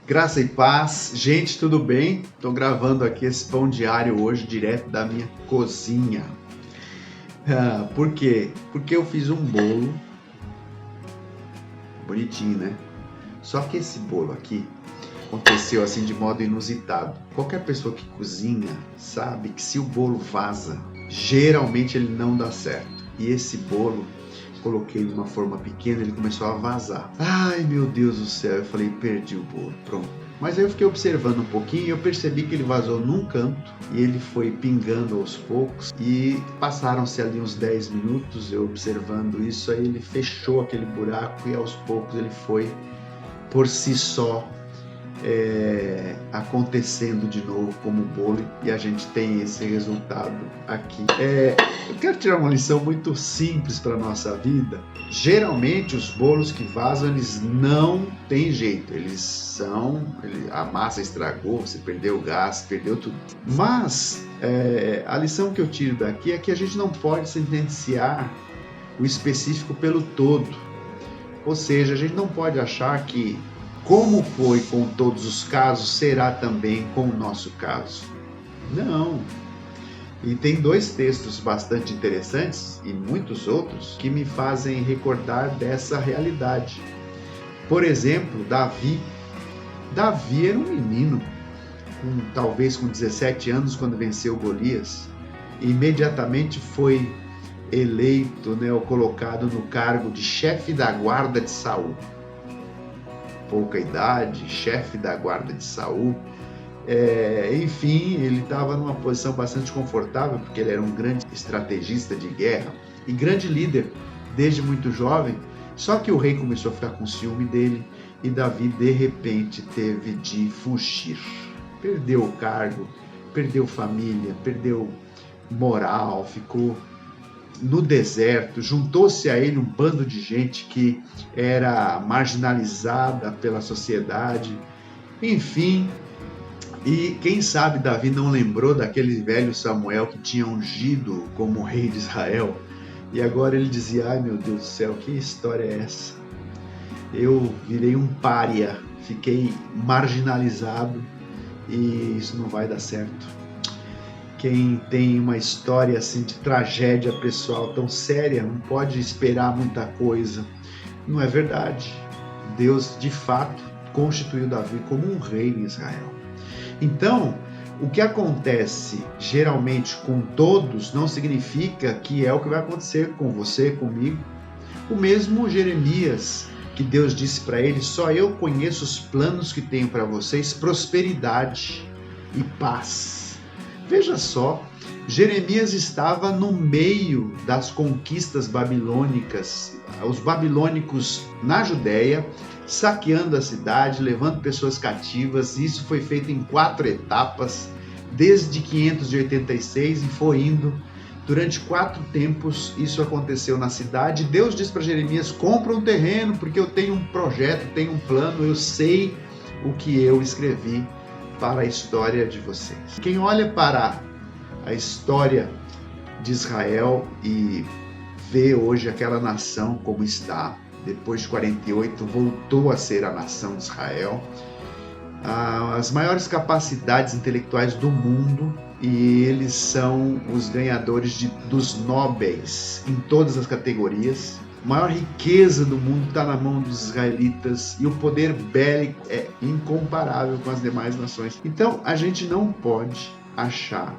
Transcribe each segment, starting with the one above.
Graça e paz. Gente, tudo bem? Estou gravando aqui esse pão diário hoje, direto da minha cozinha. Por quê? Porque eu fiz um bolo bonitinho, né? Só que esse bolo aqui aconteceu assim de modo inusitado. Qualquer pessoa que cozinha sabe que se o bolo vaza, geralmente ele não dá certo. E esse bolo, coloquei de uma forma pequena, ele começou a vazar. Ai, meu Deus do céu, eu falei, perdi o bolo, pronto. Mas aí eu fiquei observando um pouquinho e eu percebi que ele vazou num canto e ele foi pingando aos poucos e passaram-se ali uns 10 minutos eu observando isso, aí ele fechou aquele buraco e aos poucos ele foi por si só acontecendo de novo como bolo, e a gente tem esse resultado aqui. Eu quero tirar uma lição muito simples para a nossa vida. Geralmente os bolos que vazam, eles não tem jeito, a massa estragou, você perdeu o gás, perdeu tudo. Mas a lição que eu tiro daqui é que a gente não pode sentenciar o específico pelo todo. Ou seja, a gente não pode achar que como foi com todos os casos, será também com o nosso caso. Não. E tem dois textos bastante interessantes, e muitos outros, que me fazem recordar dessa realidade. Por exemplo, Davi. Davi era um menino, talvez com 17 anos, quando venceu Golias. E imediatamente foi eleito, ou colocado no cargo de chefe da guarda de Saul. Pouca idade, chefe da guarda de Saul. Enfim, ele estava numa posição bastante confortável, porque ele era um grande estrategista de guerra e grande líder desde muito jovem. Só que o rei começou a ficar com ciúme dele e Davi, de repente, teve de fugir. Perdeu o cargo, perdeu família, perdeu moral, ficou no deserto. Juntou-se a ele um bando de gente que era marginalizada pela sociedade, enfim. E quem sabe Davi não lembrou daquele velho Samuel que tinha ungido como rei de Israel, e agora ele dizia, ai meu Deus do céu, que história é essa? Eu virei um pária, fiquei marginalizado e isso não vai dar certo. Quem tem uma história assim de tragédia pessoal tão séria não pode esperar muita coisa. Não é verdade. Deus, de fato, constituiu Davi como um rei em Israel. Então, o que acontece geralmente com todos não significa que é o que vai acontecer com você, comigo. O mesmo Jeremias, que Deus disse para ele, só eu conheço os planos que tenho para vocês, prosperidade e paz. Veja só, Jeremias estava no meio das conquistas babilônicas, os babilônicos na Judéia, saqueando a cidade, levando pessoas cativas. Isso foi feito em 4 etapas, desde 586, e foi indo durante 4 tempos. Isso aconteceu na cidade. Deus disse para Jeremias, compra um terreno, porque eu tenho um projeto, tenho um plano, eu sei o que eu escrevi para a história de vocês. Quem olha para a história de Israel e vê hoje aquela nação como está, depois de 48 voltou a ser a nação de Israel, as maiores capacidades intelectuais do mundo, e eles são os ganhadores dos Nobéis em todas as categorias. A maior riqueza do mundo está na mão dos israelitas e o poder bélico é incomparável com as demais nações. Então, a gente não pode achar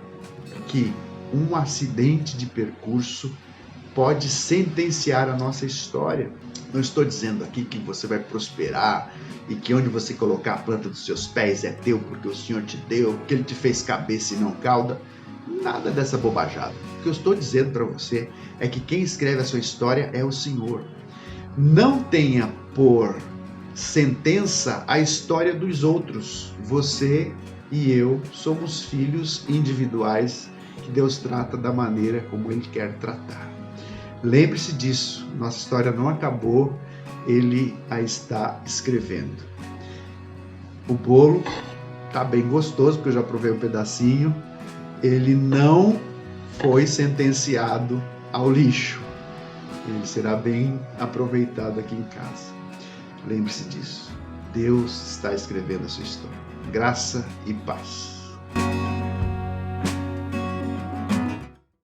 que um acidente de percurso pode sentenciar a nossa história. Não estou dizendo aqui que você vai prosperar e que onde você colocar a planta dos seus pés é teu porque o Senhor te deu, porque Ele te fez cabeça e não cauda. Nada dessa bobajada. O que eu estou dizendo para você é que quem escreve a sua história é o Senhor. Não tenha por sentença a história dos outros. Você e eu somos filhos individuais que Deus trata da maneira como Ele quer tratar. Lembre-se disso. Nossa história não acabou, Ele a está escrevendo. O bolo está bem gostoso, porque eu já provei um pedacinho. Ele não foi sentenciado ao lixo. Ele será bem aproveitado aqui em casa. Lembre-se disso. Deus está escrevendo a sua história. Graça e paz.